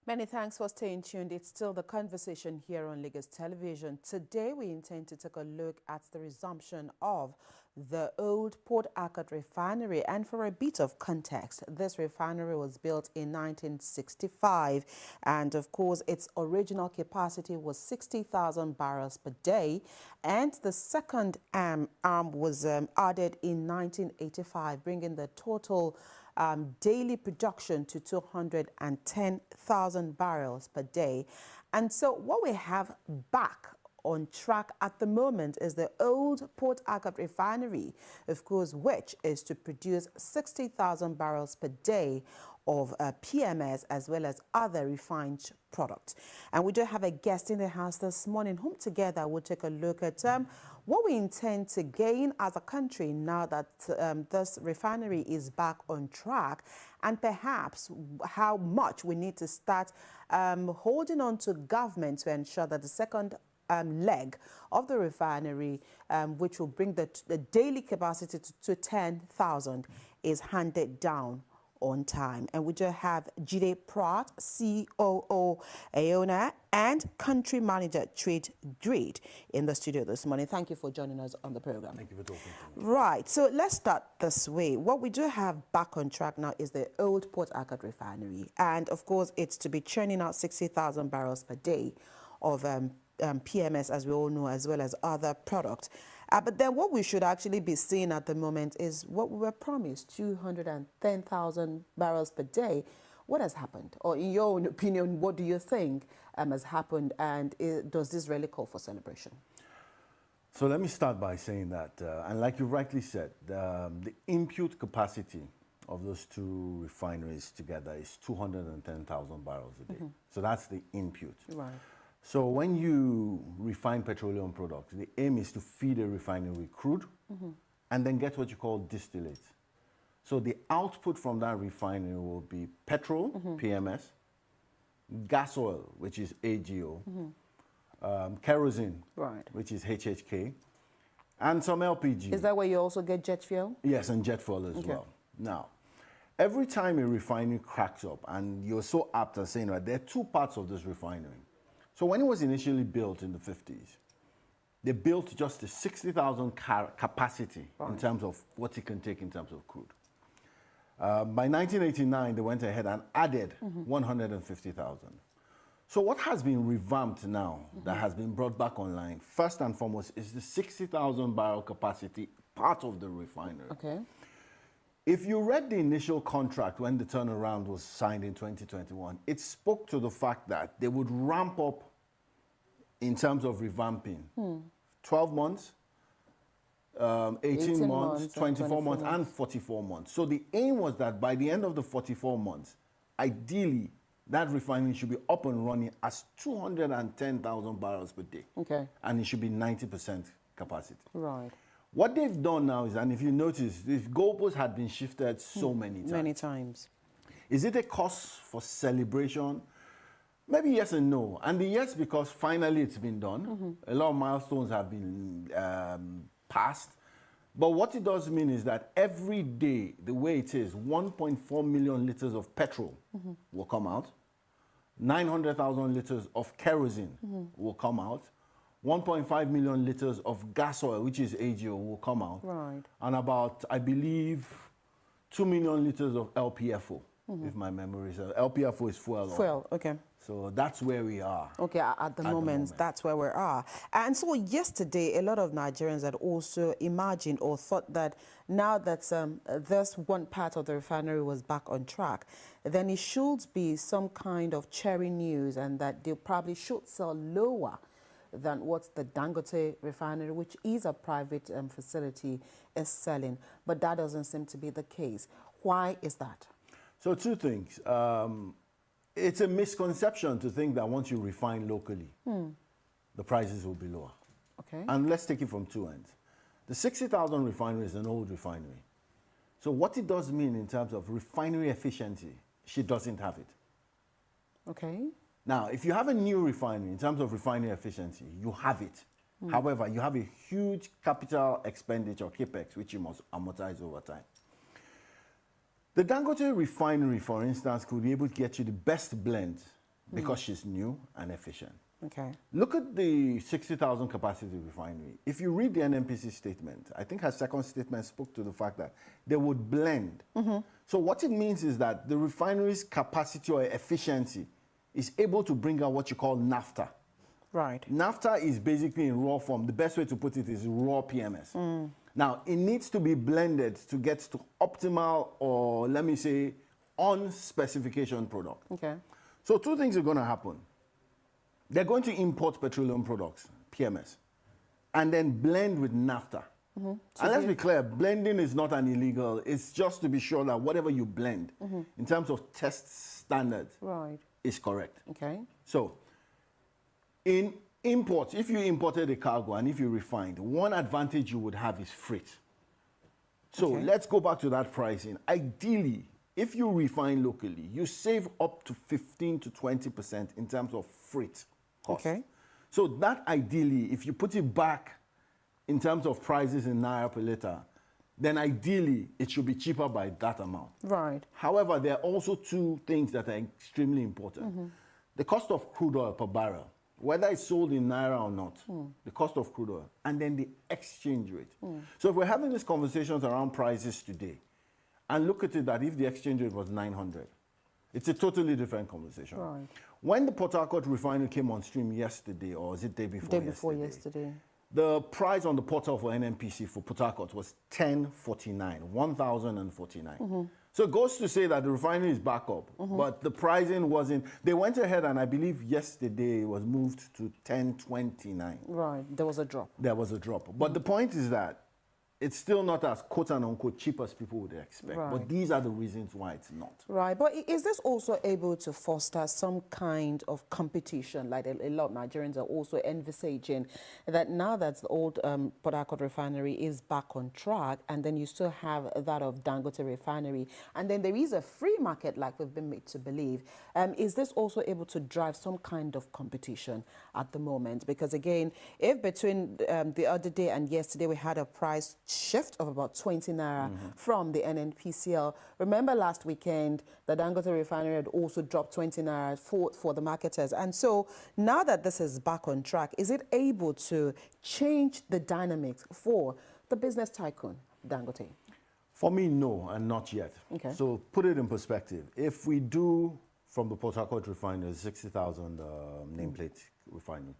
Many thanks for staying tuned. It's still the conversation here on Lagos Television. Today, we intend to take a look at the resumption of the old Port Harcourt Refinery. And for a bit of context, this refinery was built in 1965. And of course, its original capacity was 60,000 barrels per day. And the second arm was added in 1985, bringing the total daily production to 210,000 barrels per day. And so what we have back on track at the moment is the old Port Harcourt Refinery, of course, which is to produce 60,000 barrels per day of PMS as well as other refined products. And we do have a guest in the house this morning whom together we'll take a look at what we intend to gain as a country now that this refinery is back on track, and perhaps how much we need to start holding on to government to ensure that the second leg of the refinery, which will bring the daily capacity to 10,000, is handed down on time. And we do have Jide Pratt, COO, owner, and country manager, Trade Grid, in the studio this morning. Thank you for joining us on the program. Thank you for talking to me. Right, so let's start this way. What we do have back on track now is the old Port Harcourt Refinery. And of course, it's to be churning out 60,000 barrels per day of PMS, as we all know, as well as other products. But then what we should actually be seeing at the moment is what we were promised, 210,000 barrels per day. What has happened? Or in your own opinion, what do you think has happened? And does this really call for celebration? So let me start by saying that, and like you rightly said, the input capacity of those two refineries together is 210,000 barrels a day. So that's the input. Right. So when you refine petroleum products, the aim is to feed a refinery with crude and then get what you call distillate. So the output from that refinery will be petrol, PMS, gas oil, which is AGO, kerosene, Right. which is HHK, and some LPG. Is that where you also get jet fuel? Yes, and jet fuel as well. Now, every time a refinery cracks up, and you're so apt at saying that there are two parts of this refinery. So when it was initially built in the 50s, they built just a 60,000 capacity in terms of what it can take in terms of crude. By 1989, they went ahead and added 150,000. So what has been revamped now that has been brought back online, first and foremost, is the 60,000 barrel capacity part of the refinery. Okay. If you read the initial contract when the turnaround was signed in 2021, it spoke to the fact that they would ramp up in terms of revamping. 12 months, 18 months, 24 months, and 44 months. So the aim was that by the end of the 44 months, ideally, that refinery should be up and running as 210,000 barrels per day. Okay. And it should be 90% capacity. Right. What they've done now is, and if you notice, the goalposts had been shifted so many times. Many times. Is it a cause for celebration? Maybe yes and no. And the yes, because finally it's been done. A lot of milestones have been passed. But what it does mean is that every day, the way it is, 1.4 million liters of petrol will come out. 900,000 liters of kerosene will come out. 1.5 million liters of gas oil, which is AGO, will come out. Right. And about, I believe, 2 million liters of LPFO, if my memory is. LPFO is fuel oil. Fuel, okay. So that's where we are. Okay, at the moment, that's where we are. And so yesterday, a lot of Nigerians had also imagined or thought that now that this one part of the refinery was back on track, then it should be some kind of cherry news and that they probably should sell lower than what the Dangote refinery, which is a private facility, is selling. But that doesn't seem to be the case. Why is that? So two things. It's a misconception to think that once you refine locally, the prices will be lower. Okay. And let's take it from two ends. The 60,000 refinery is an old refinery. So what it does mean in terms of refinery efficiency, she doesn't have it. Okay. Now, if you have a new refinery, in terms of refinery efficiency, you have it. However, you have a huge capital expenditure, capex, which you must amortize over time. The Dangote refinery, for instance, could be able to get you the best blend because she's new and efficient. Okay. Look at the 60,000 capacity refinery. If you read the NNPC statement, I think her second statement spoke to the fact that they would blend. So what it means is that the refinery's capacity or efficiency is able to bring out what you call naphtha. Right. Naphtha is basically in raw form. The best way to put it is raw PMS. Now, it needs to be blended to get to optimal, or let me say, on specification product. Okay. So two things are going to happen. They're going to import petroleum products, PMS, and then blend with naphtha. And let's be clear, blending is not an illegal. It's just to be sure that whatever you blend, in terms of test standards, is correct. Okay. So, in imports, if you imported a cargo and if you refined, one advantage you would have is freight. So let's go back to that pricing. Ideally, if you refine locally, you save up to 15 to 20% in terms of freight cost. Okay. So that ideally, if you put it back in terms of prices in Naira per liter, then ideally it should be cheaper by that amount. Right. However, there are also two things that are extremely important. The cost of crude oil per barrel, whether it's sold in Naira or not, the cost of crude oil, and then the exchange rate. So if we're having these conversations around prices today, and look at it that if the exchange rate was 900, it's a totally different conversation. Right. When the Port Harcourt refinery came on stream yesterday, or was it day before yesterday? The price on the portal for NNPC for Port Harcourt was 1,049. So it goes to say that the refinery is back up, but the pricing wasn't. They went ahead and I believe yesterday it was moved to 1,029. Right, there was a drop. There was a drop. But the point is that it's still not as quote and unquote cheap as people would expect. Right. But these are the reasons why it's not. Right, but is this also able to foster some kind of competition? Like a lot of Nigerians are also envisaging that now that the old Port Harcourt refinery is back on track, and then you still have that of Dangote refinery, and then there is a free market like we've been made to believe. Is this also able to drive some kind of competition at the moment? Because again, if between the other day and yesterday we had a price shift of about 20 naira from the NNPCL. Remember last weekend, the Dangote refinery had also dropped 20 naira for the marketers. And so now that this is back on track, is it able to change the dynamics for the business tycoon, Dangote? For me, no, and not yet. Okay. So put it in perspective. If we do from the Port Harcourt refinery, 60,000 nameplate refinery,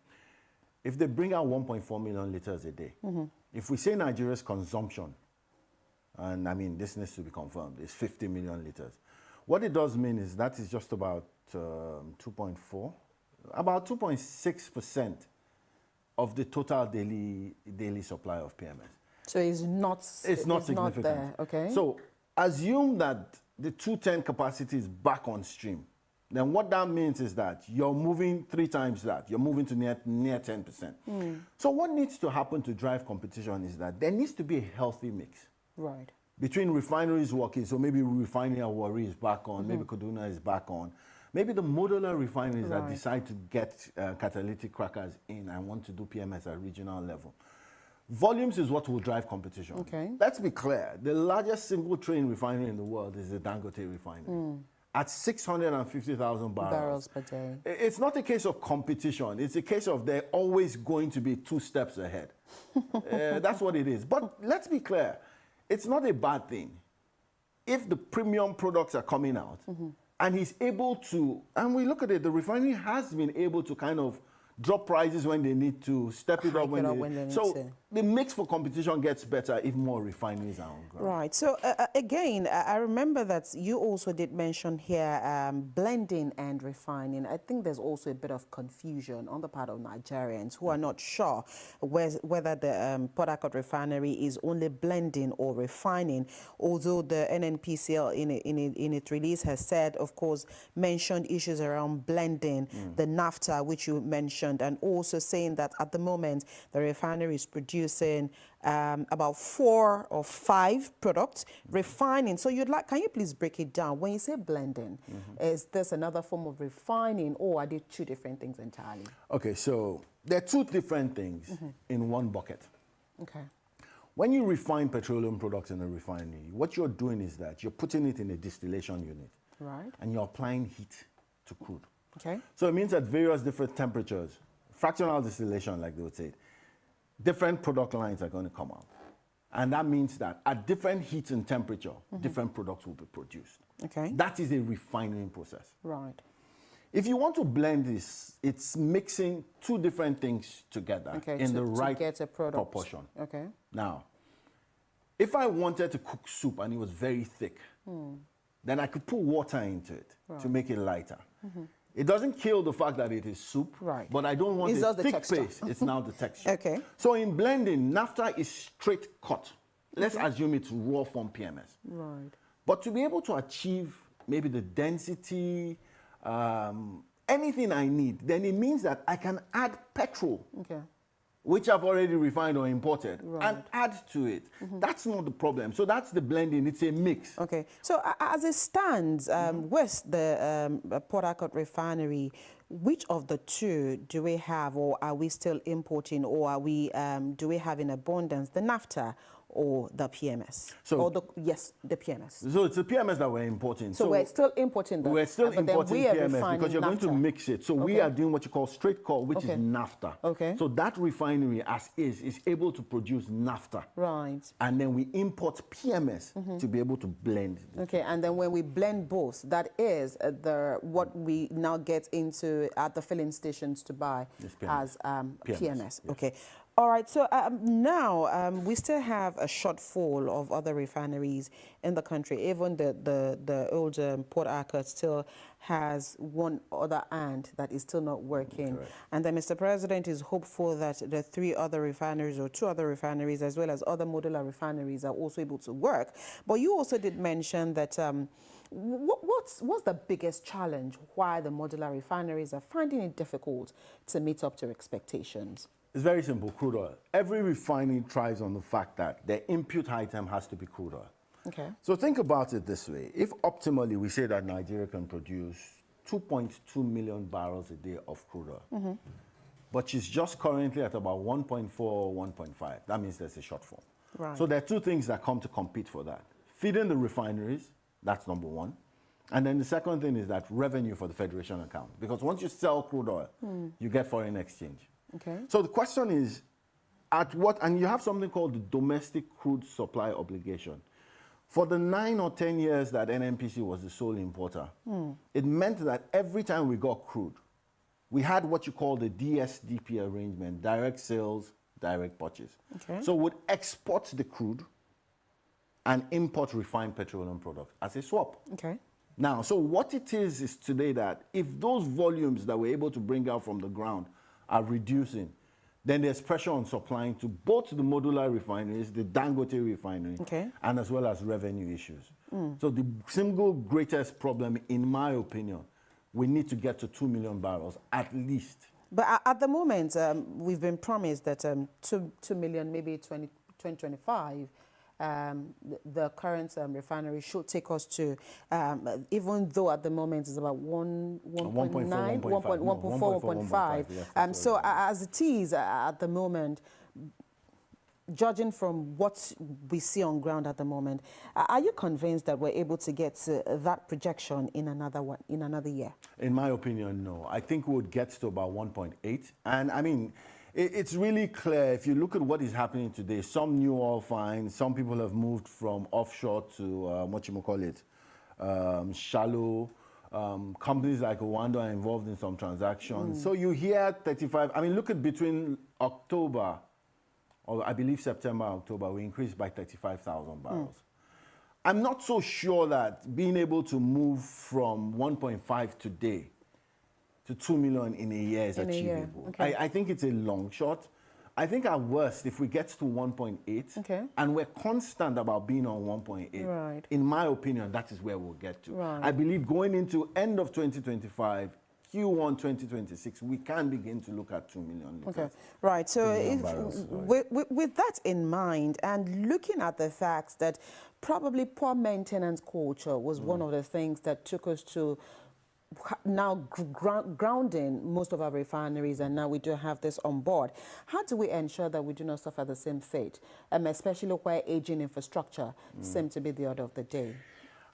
if they bring out 1.4 million liters a day, if we say Nigeria's consumption, and I mean this needs to be confirmed, is 50 million liters, what it does mean is that is just about 2.4, about 2.6% of the total daily supply of PMS. So it's not significant. Not there, okay. So assume that the 210 capacity is back on stream. Then what that means is that you're moving 3 times that. You're moving to near 10%. So what needs to happen to drive competition is that there needs to be a healthy mix. Right. Between refineries working, so maybe refinery at Warri is back on, maybe Kaduna is back on. Maybe the modular refineries that decide to get catalytic crackers in and want to do PMS at regional level. Volumes is what will drive competition. Okay. Let's be clear. The largest single train refinery in the world is the Dangote refinery. At 650,000 barrels per day. It's not a case of competition. It's a case of they're always going to be 2 steps ahead. That's what it is. But let's be clear. It's not a bad thing. If the premium products are coming out and he's able to, and we look at it, the refinery has been able to kind of drop prices when they need to, step it up when they need to. The mix for competition gets better if more refineries are on ground. Right. So again, I remember that you also did mention here blending and refining. I think there's also a bit of confusion on the part of Nigerians who are not sure whether the Port Harcourt refinery is only blending or refining, although the NNPCL in its release has said, of course, mentioned issues around blending, the naphtha, which you mentioned, and also saying that at the moment the refinery is producing about 4 or 5 products, refining. So can you please break it down? When you say blending, is this another form of refining, or are they 2 different things entirely? Okay, so there are 2 different things in one bucket. Okay. When you refine petroleum products in a refinery, what you're doing is that you're putting it in a distillation unit. Right. And you're applying heat to crude. Okay. So it means at various different temperatures, fractional distillation, like they would say, different product lines are going to come out. And that means that at different heat and temperature, different products will be produced. Okay. That is a refining process. Right. If you want to blend this, it's mixing two different things together in the right to get a product. proportion. Okay. Now, if I wanted to cook soup and it was very thick, then I could put water into it to make it lighter. It doesn't kill the fact that it is soup, but I don't want a thick paste. It's now the texture. Okay. So in blending, naphtha is straight cut. Let's assume it's raw form PMS. Right. But to be able to achieve maybe the density, anything I need, then it means that I can add petrol, which I've already refined or imported, and add to it. That's not the problem. So that's the blending. It's a mix. Okay. So as it stands, with the Port Harcourt Refinery, which of the two do we have, or are we still importing, or are we do we have in abundance the naphtha or the PMS? So, or the PMS. So it's the PMS that we're importing. So we're still importing the We're still importing PMS because you're naphtha. going to mix it. So we are doing what you call straight cut, which is naphtha. Okay. So that refinery as is able to produce naphtha. Right. And then we import PMS to be able to blend. Okay, and then when we blend both, that is what we now get into at the filling stations to buy as PMS. Yes. Okay. All right, so now we still have a shortfall of other refineries in the country. Even the old Port Harcourt still has one other end that is still not working. Correct. And then Mr. President is hopeful that the 3 other refineries or 2 other refineries as well as other modular refineries are also able to work. But you also did mention that what's the biggest challenge why the modular refineries are finding it difficult to meet up to expectations? It's very simple, crude oil. Every refining thrives on the fact that their input item has to be crude oil. Okay. So think about it this way. If optimally we say that Nigeria can produce 2.2 million barrels a day of crude oil, but she's just currently at about 1.4 or 1.5, that means there's a shortfall. Right. So there are 2 things that come to compete for that. Feeding the refineries, that's number 1. And then the second thing is that revenue for the Federation account. Because once you sell crude oil, you get foreign exchange. Okay. So the question is, at what, and you have something called the domestic crude supply obligation. For the 9 or 10 years that NNPC was the sole importer, it meant that every time we got crude, we had what you call the DSDP arrangement, direct sales, direct purchase. Okay. So we'd export the crude and import refined petroleum products as a swap. Okay. Now, so what it is today that if those volumes that we're able to bring out from the ground are reducing, then there's pressure on supplying to both the modular refineries, the Dangote refinery, and as well as revenue issues. So the single greatest problem, in my opinion, we need to get to 2 million barrels at least. But at the moment, we've been promised that 2 million, maybe 2025, the current refinery should take us to, even though at the moment it's about 1.9, 1.4, 1.5. So as it is at the moment, judging from what we see on ground at the moment, are you convinced that we're able to get to that projection in another year? In my opinion, no. I think we would get to about 1.8. And I mean, it's really clear if you look at what is happening today. Some new oil finds, some people have moved from offshore to shallow. Companies like Owando are involved in some transactions. So you hear 35. I mean, look at between October, or I believe September, October, we increased by 35,000 barrels. I'm not so sure that being able to move from 1.5 today to 2 million in a year is achievable. Okay. I think it's a long shot. I think at worst, if we get to 1.8, and we're constant about being on 1.8, in my opinion, that is where we'll get to. I believe going into end of 2025, Q1 2026, we can begin to look at 2 million liters. Okay, right. So with that in mind, and looking at the fact that probably poor maintenance culture was one of the things that took us to now grounding most of our refineries, and now we do have this on board. How do we ensure that we do not suffer the same fate, especially where aging infrastructure seems to be the order of the day?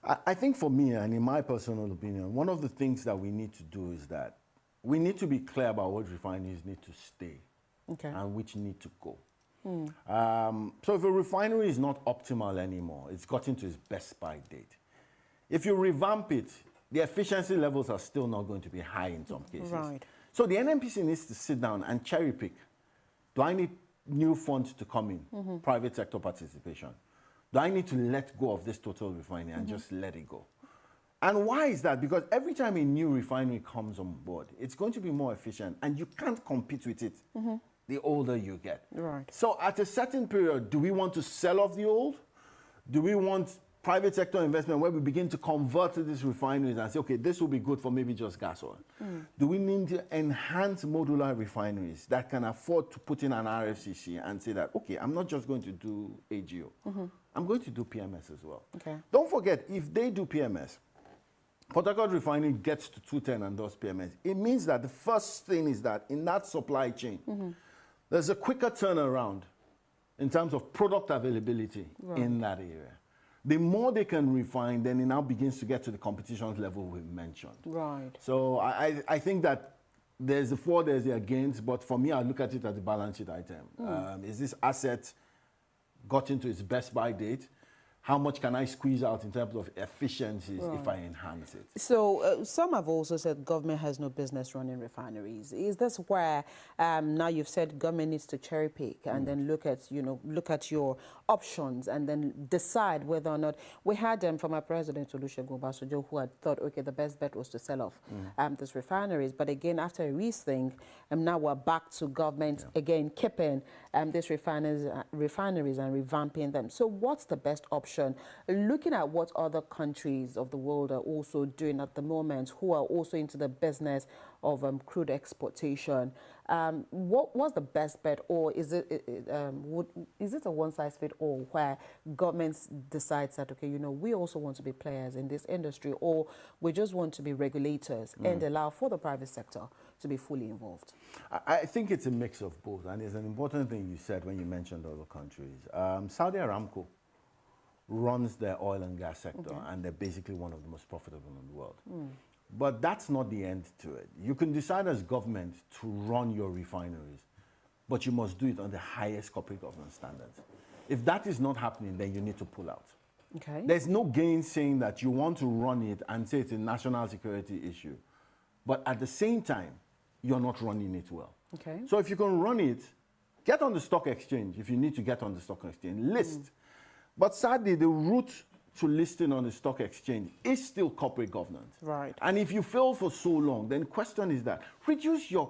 I think for me, and in my personal opinion, one of the things that we need to do is that we need to be clear about what refineries need to stay and which need to go. So if a refinery is not optimal anymore, it's gotten to its best by date. If you revamp it, the efficiency levels are still not going to be high in some cases. Right. So the NNPC needs to sit down and cherry pick. Do I need new funds to come in, private sector participation? Do I need to let go of this total refinery and just let it go? And why is that? Because every time a new refinery comes on board, it's going to be more efficient, and you can't compete with it the older you get. Right. So at a certain period, do we want to sell off the old? Do we want private sector investment where we begin to convert to these refineries and say, okay, this will be good for maybe just gas oil? Do we need to enhance modular refineries that can afford to put in an RFCC and say that, okay, I'm not just going to do AGO, I'm going to do PMS as well. Okay. Don't forget, if they do PMS, Port Harcourt Refinery gets to 210 and does PMS, it means that the first thing is that in that supply chain, there's a quicker turnaround in terms of product availability in that area. The more they can refine, then it now begins to get to the competition level we mentioned. Right. So I think that there's the for, there's the against, but for me, I look at it as a balance sheet item. Is this asset got into its best by date? How much can I squeeze out in terms of efficiencies if I enhance it? So some have also said government has no business running refineries. Is this where now you've said government needs to cherry pick and then look at your options and then decide whether or not we had from our president Olusegun Obasanjo, who had thought, okay, the best bet was to sell off these refineries, but again after a rethink, now we're back to government again keeping these refineries and revamping them. So what's the best option? Looking at what other countries of the world are also doing at the moment, who are also into the business of crude exportation, what's the best bet, or is it a one-size-fits-all where governments decides that, okay, we also want to be players in this industry, or we just want to be regulators and allow for the private sector to be fully involved? I think it's a mix of both, and it's an important thing you said when you mentioned other countries. Saudi Aramco runs their oil and gas sector, and they're basically one of the most profitable in the world. But that's not the end to it. You can decide as government to run your refineries, but you must do it on the highest corporate governance standards. If that is not happening, then you need to pull out. Okay. There's no gain saying that you want to run it and say it's a national security issue, but at the same time, you're not running it well. Okay. So if you can run it, get on the stock exchange if you need to get on the stock exchange, list. But sadly, the route to listing on the stock exchange is still corporate governance. Right. And if you fail for so long, then the question is that reduce your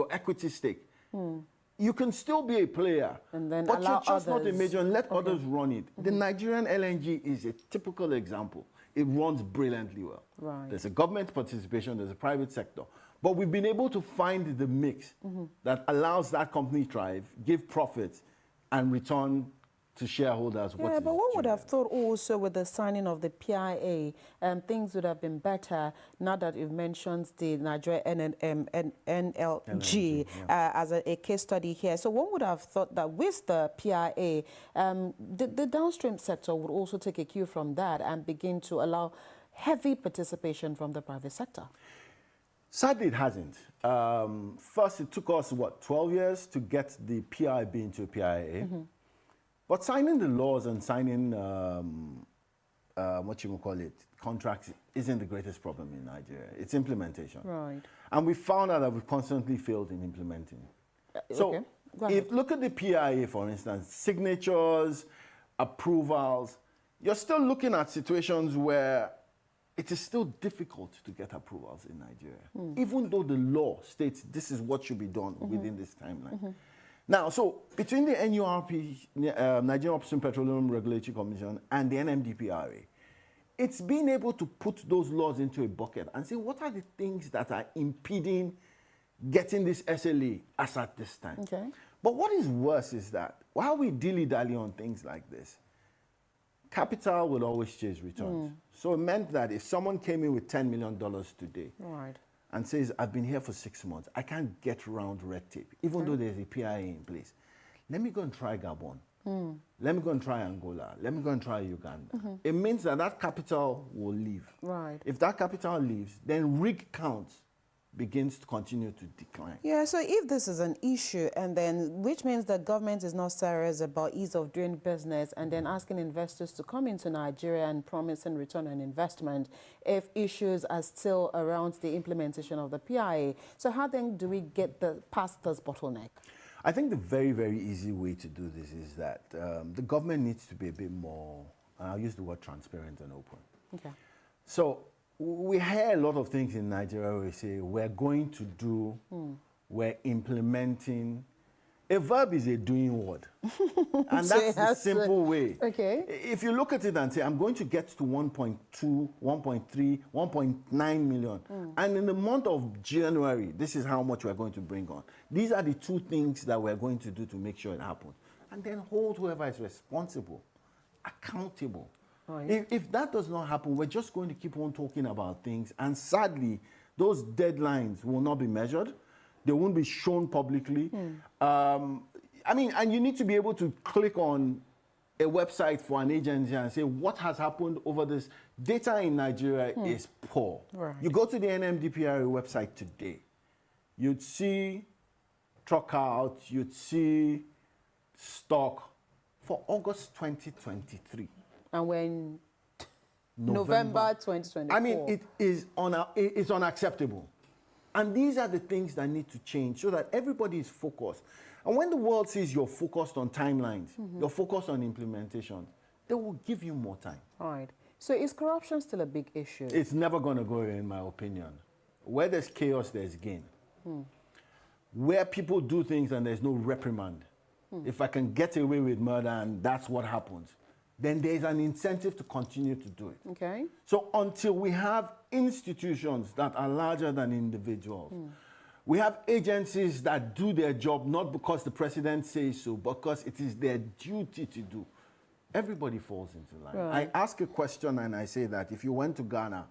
equity stake. You can still be a player, and then but allow you're just not a others. major, and let others run it. The Nigerian LNG is a typical example. It runs brilliantly well. Right. There's a government participation, there's a private sector. But we've been able to find the mix that allows that company thrive, give profits, and return to shareholders. Yeah, but one would have thought also with the signing of the PIA, things would have been better now that you've mentioned the Nigeria NLG as a case study here. So one would have thought that with the PIA, the downstream sector would also take a cue from that and begin to allow heavy participation from the private sector. Sadly, it hasn't. First, it took us, 12 years to get the PIB into a PIA. But signing the laws and signing, contracts isn't the greatest problem in Nigeria. It's implementation. Right. And we found out that we've constantly failed in implementing. So look at the PIA, for instance, signatures, approvals. You're still looking at situations where it is still difficult to get approvals in Nigeria, even though the law states this is what should be done within this timeline. Now, so between the NURP, Nigerian Upstream Petroleum Regulatory Commission, and the NMDPRA, it's being able to put those laws into a bucket and say, what are the things that are impeding getting this SLA as at this time? Okay. But what is worse is that while we dilly-dally on things like this, capital will always chase returns. So it meant that if someone came in with $10 million today, right, and says, I've been here for 6 months, I can't get around red tape, even though there's a PIA in place. Let me go and try Gabon. Let me go and try Angola. Let me go and try Uganda. It means that that capital will leave. Right. If that capital leaves, then rig count begins to continue to decline. Yeah, so if this is an issue, and then which means that government is not serious about ease of doing business and then asking investors to come into Nigeria and promising return on investment if issues are still around the implementation of the PIA. So how then do we get past this bottleneck? I think the very, very easy way to do this is that the government needs to be a bit more, I'll use the word transparent and open. Okay. So we hear a lot of things in Nigeria where we say, we're going to do, we're implementing. A verb is a doing word. And So that's the simple way. Okay. If you look at it and say, I'm going to get to 1.2, 1.3, 1.9 million. And in the month of January, this is how much we're going to bring on. These are the two things that we're going to do to make sure it happens. And then hold whoever is responsible accountable. Right. If that does not happen, we're just going to keep on talking about things. And sadly, those deadlines will not be measured. They won't be shown publicly. I mean, and you need to be able to click on a website for an agency and say, what has happened over this? Data in Nigeria is poor. Right. You go to the NMDPRA website today, you'd see truck out, you'd see stock for August 2023. And when November 2024. I mean, it's unacceptable. And these are the things that need to change so that everybody is focused. And when the world sees you're focused on timelines, you're focused on implementation, they will give you more time. All right. So is corruption still a big issue? It's never going to go away, in my opinion. Where there's chaos, there's gain. Where people do things and there's no reprimand. If I can get away with murder and that's what happens, then there's an incentive to continue to do it. Okay. So until we have institutions that are larger than individuals, we have agencies that do their job not because the president says so, but because it is their duty to do, everybody falls into line. Right. I ask a question and I say that if you went to Ghana,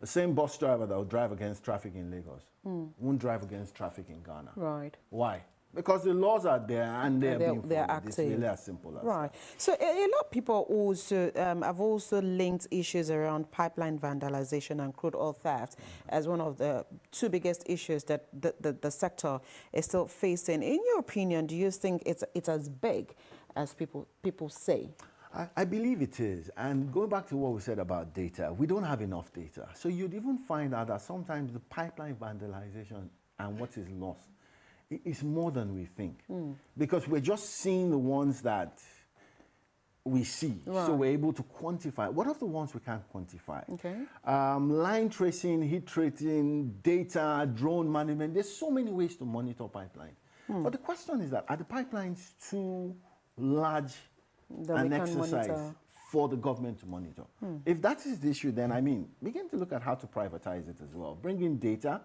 the same bus driver that would drive against traffic in Lagos won't drive against traffic in Ghana. Right. Why? Because the laws are there and they're being followed. active. It's really as simple as Right. that. So a lot of people also have also linked issues around pipeline vandalization and crude oil theft as one of the two biggest issues that the sector is still facing. In your opinion, do you think it's as big as people say? I believe it is. And going back to what we said about data, we don't have enough data. So you'd even find out that sometimes the pipeline vandalization and what is lost is more than we think. Because we're just seeing the ones that we see. Right. So we're able to quantify. What are the ones we can't quantify? Okay. Line tracing, heat tracing, data, drone management. There's so many ways to monitor pipelines. But the question is that, are the pipelines too large an exercise for the government to monitor? If that is the issue, then I mean, begin to look at how to privatize it as well. Bring in data,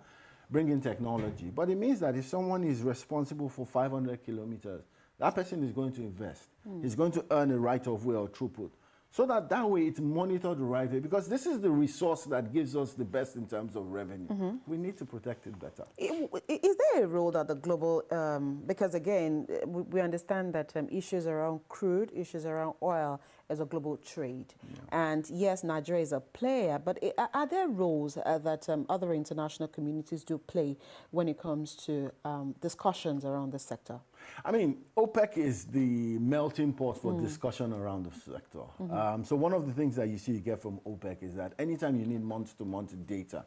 bring in technology. But it means that if someone is responsible for 500 kilometers, that person is going to invest. He's going to earn a right of way or throughput. So that way it's monitored the right way, because this is the resource that gives us the best in terms of revenue. We need to protect it better. Is there a role that the global, because again, we understand that issues around crude, issues around oil is a global trade. And yes, Nigeria is a player, but are there roles that other international communities do play when it comes to discussions around the sector? I mean, OPEC is the melting pot for discussion around the sector. So one of the things that you get from OPEC is that anytime you need month-to-month data,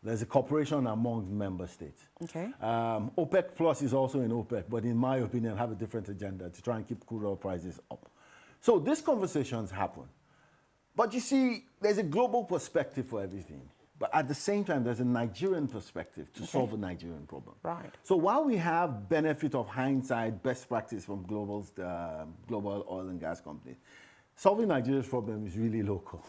there's a cooperation among member states. Okay. OPEC Plus is also in OPEC, but in my opinion, have a different agenda to try and keep crude oil prices up. So these conversations happen. But you see, there's a global perspective for everything. But at the same time, there's a Nigerian perspective to solve a Nigerian problem. Right. So while we have benefit of hindsight, best practice from global oil and gas companies, solving Nigeria's problem is really local.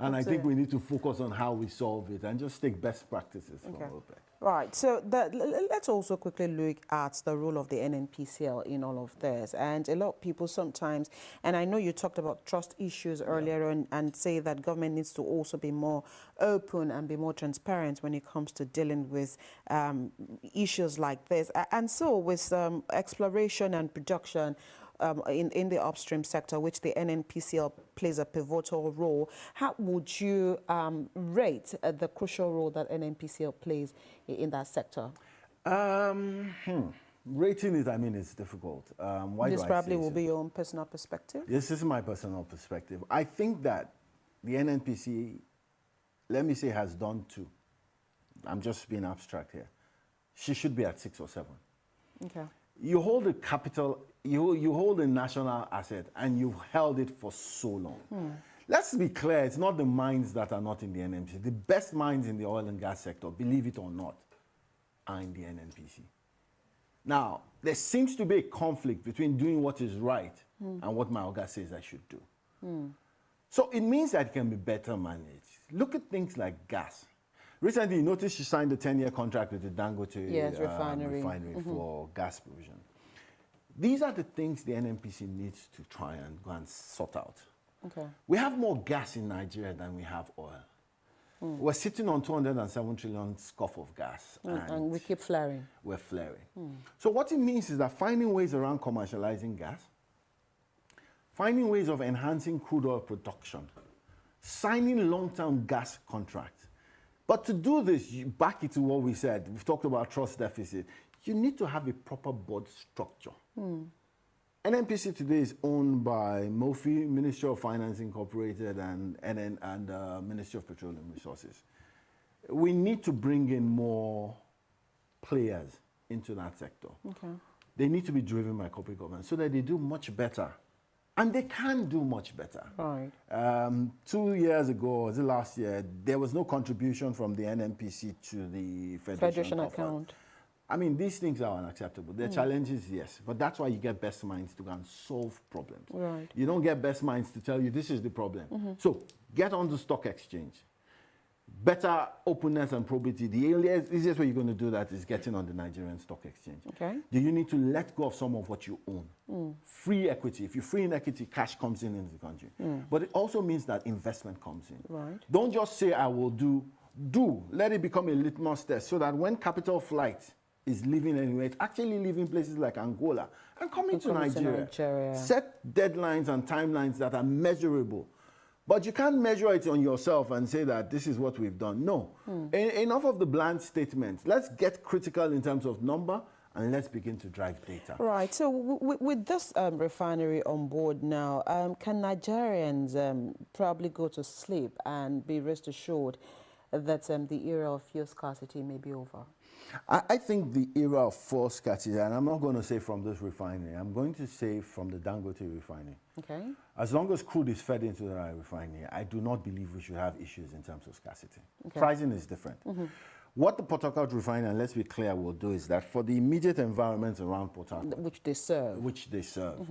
And I think we need to focus on how we solve it and just take best practices from OPEC. Right. So let's also quickly look at the role of the NNPCL in all of this. And a lot of people sometimes, and I know you talked about trust issues earlier on, and say that government needs to also be more open and be more transparent when it comes to dealing with issues like this. And so with exploration and production, in the upstream sector, which the NNPCL plays a pivotal role. How would you rate the crucial role that NNPCL plays in that sector? Rating it, I mean, it's difficult. Why This do I probably say will so? be your own personal perspective. This is my personal perspective. I think that the NNPC, let me say, has done two. I'm just being abstract here. She should be at 6 or 7. Okay. You hold a capital, you hold a national asset, and you've held it for so long. Let's be clear, it's not the mines that are not in the NNPC. The best mines in the oil and gas sector, believe it or not, are in the NNPC. Now, there seems to be a conflict between doing what is right and what my Oga says I should do. So it means that it can be better managed. Look at things like gas. Recently, you noticed she signed a 10-year contract with the Dangote refinery for gas provision. These are the things the NNPC needs to try and go and sort out. Okay. We have more gas in Nigeria than we have oil. We're sitting on 207 trillion scoff of gas. And we keep flaring. We're flaring. So what it means is that finding ways around commercializing gas, finding ways of enhancing crude oil production, signing long-term gas contracts. But to do this, back to what we said, we've talked about trust deficit, you need to have a proper board structure. NNPC today is owned by MOFI, Ministry of Finance Incorporated, and Ministry of Petroleum Resources. We need to bring in more players into that sector. Okay. They need to be driven by corporate governance so that they do much better. And they can do much better. Right. 2 years ago, or was it last year, there was no contribution from the NNPC to the Federation account. I mean, these things are unacceptable. There are challenges, yes, but that's why you get best minds to go and solve problems. Right. You don't get best minds to tell you this is the problem. So get on the stock exchange. Better openness and probity. The easiest way you're going to do that is getting on the Nigerian Stock Exchange. Okay. Do you need to let go of some of what you own? Free equity. If you free in equity, cash comes in into the country. But it also means that investment comes in. Right. Don't just say, I will do. Do. Let it become a litmus test so that when capital flight is leaving anywhere, it's actually leaving places like Angola and coming to Nigeria. Set deadlines and timelines that are measurable. But you can't measure it on yourself and say that this is what we've done. No. Enough of the bland statements. Let's get critical in terms of number and let's begin to drive data. Right. So with this refinery on board now, can Nigerians probably go to sleep and be rest assured that the era of fuel scarcity may be over? I think the era of fuel scarcity, and I'm not going to say from this refinery, I'm going to say from the Dangote refinery. Okay. As long as crude is fed into the refinery, I do not believe we should have issues in terms of scarcity. Okay. Pricing is different. What the Port Harcourt refinery, and let's be clear, will do is that for the immediate environment around Port Harcourt, Which they serve.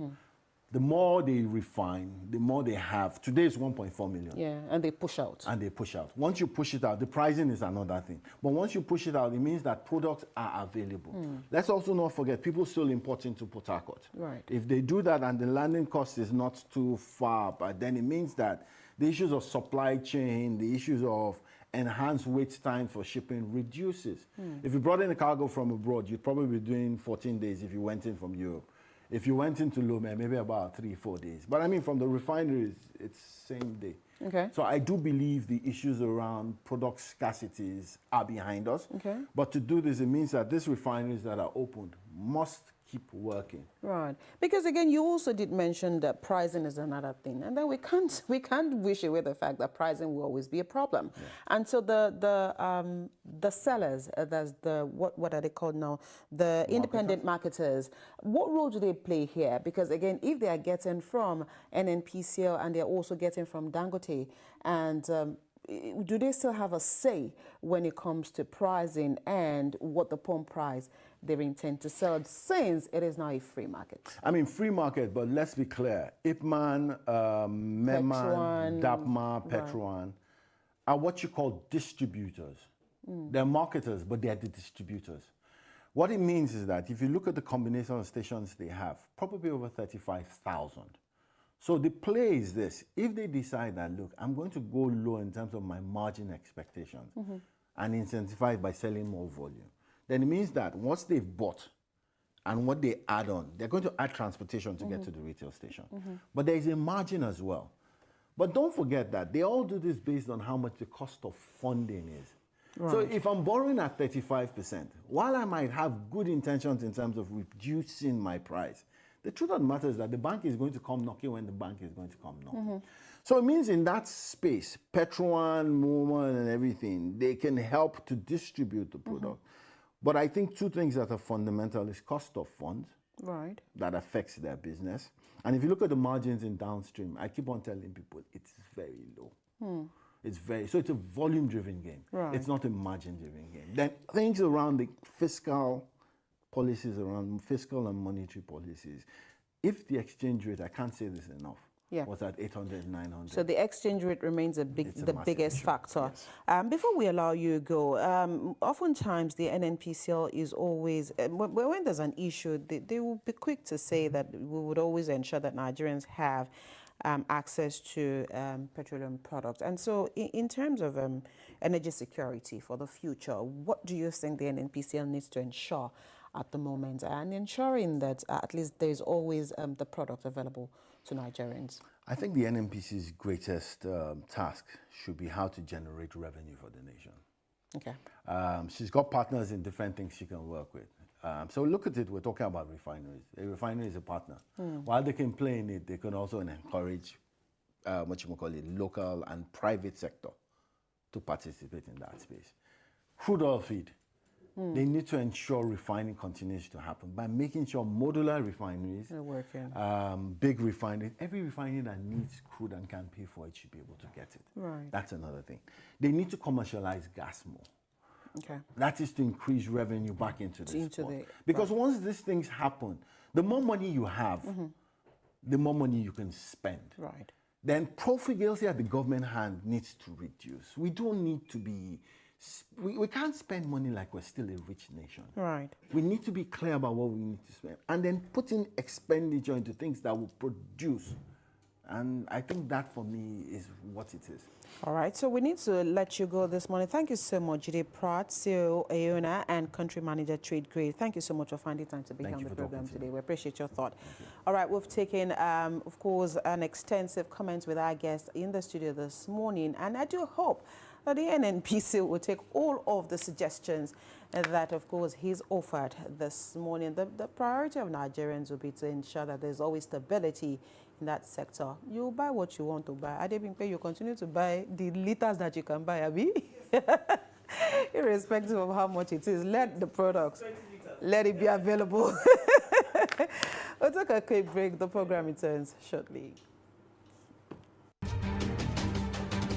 The more they refine, the more they have. Today is 1.4 million. Yeah, and they push out. And they push out. Once you push it out, the pricing is another thing. But once you push it out, it means that products are available. Let's also not forget, people still import into Port Harcourt. Right. If they do that and the landing cost is not too far, but then it means that the issues of supply chain, the issues of enhanced wait time for shipping reduces. If you brought in a cargo from abroad, you'd probably be doing 14 days if you went in from Europe. If you went into Lomé, maybe about 3-4 days. But I mean, from the refineries, it's same day. Okay. So I do believe the issues around product scarcities are behind us. Okay. But to do this, it means that these refineries that are opened must keep working. Right. Because again, you also did mention that pricing is another thing. And then we can't wish away the fact that pricing will always be a problem. Yeah. And so the sellers, that's what are they called now? The independent marketers, what role do they play here? Because again, if they are getting from NNPCL and they're also getting from Dangote, and do they still have a say when it comes to pricing and what the pump price they intend to sell, since it is now a free market? I mean, free market, but let's be clear. Ipman, Meman, Dapma, Petron are what you call distributors. They're marketers, but they're the distributors. What it means is that if you look at the combination of stations they have, probably over 35,000. So the play is this: if they decide that, look, I'm going to go low in terms of my margin expectations and incentivize by selling more volume, then it means that once they've bought and what they add on. They're going to add transportation to get to the retail station. But there is a margin as well. But don't forget that they all do this based on how much the cost of funding is. Right. So if I'm borrowing at 35%, while I might have good intentions in terms of reducing my price, the truth of the matter is that the bank is going to come knocking when the bank is going to come knocking. So it means in that space, Petron, Moman, and everything, they can help to distribute the product. But I think two things that are fundamental is cost of funds. Right. That affects their business. And if you look at the margins in downstream, I keep on telling people it's very low. So it's a volume-driven game. Right. It's not a margin-driven game. Then things around the fiscal policies, around fiscal and monetary policies, if the exchange rate, I can't say this enough, was at 800, 900. So the exchange rate remains the biggest issue. Factor. Yes. Before we allow you to go, oftentimes the NNPCL is always, when there's an issue, they will be quick to say that we would always ensure that Nigerians have access to petroleum products. And so in terms of energy security for the future, what do you think the NNPCL needs to ensure at the moment, and ensuring that at least there's always the product available to Nigerians? I think the NNPC's greatest task should be how to generate revenue for the nation. Okay. She's got partners in different things she can work with. So look at it, we're talking about refineries. A refinery is a partner. While they can play in it, they can also encourage local and private sector to participate in that space. Crude oil feed. They need to ensure refining continues to happen by making sure modular refineries, big refineries, every refinery that needs crude and can pay for it should be able to get it. Right. That's another thing. They need to commercialize gas more. Okay. That is to increase revenue back into the sport. Because once these things happen, the more money you have, the more money you can spend. Right. Then profligacy at the government hand needs to reduce. We don't need to be, we can't spend money like we're still a rich nation. Right. We need to be clear about what we need to spend and then put in expenditure into things that will produce. And I think that for me is what it is. All right, so we need to let you go this morning. Thank you so much, Jide Pratt, CEO, Aona, and Country Manager, Trade Grade. Thank you so much for finding time to be here on the program today. We appreciate your thought. All right, we've taken, of course, an extensive comment with our guests in the studio this morning, and I do hope that the NNPC will take all of the suggestions that, of course, he's offered this morning. The priority of Nigerians will be to ensure that there's always stability in that sector. You buy what you want to buy. Adebimpe, you continue to buy the liters that you can buy, Abi. Irrespective of how much it is, let the products, let it be available. We'll take a quick break. The program returns shortly.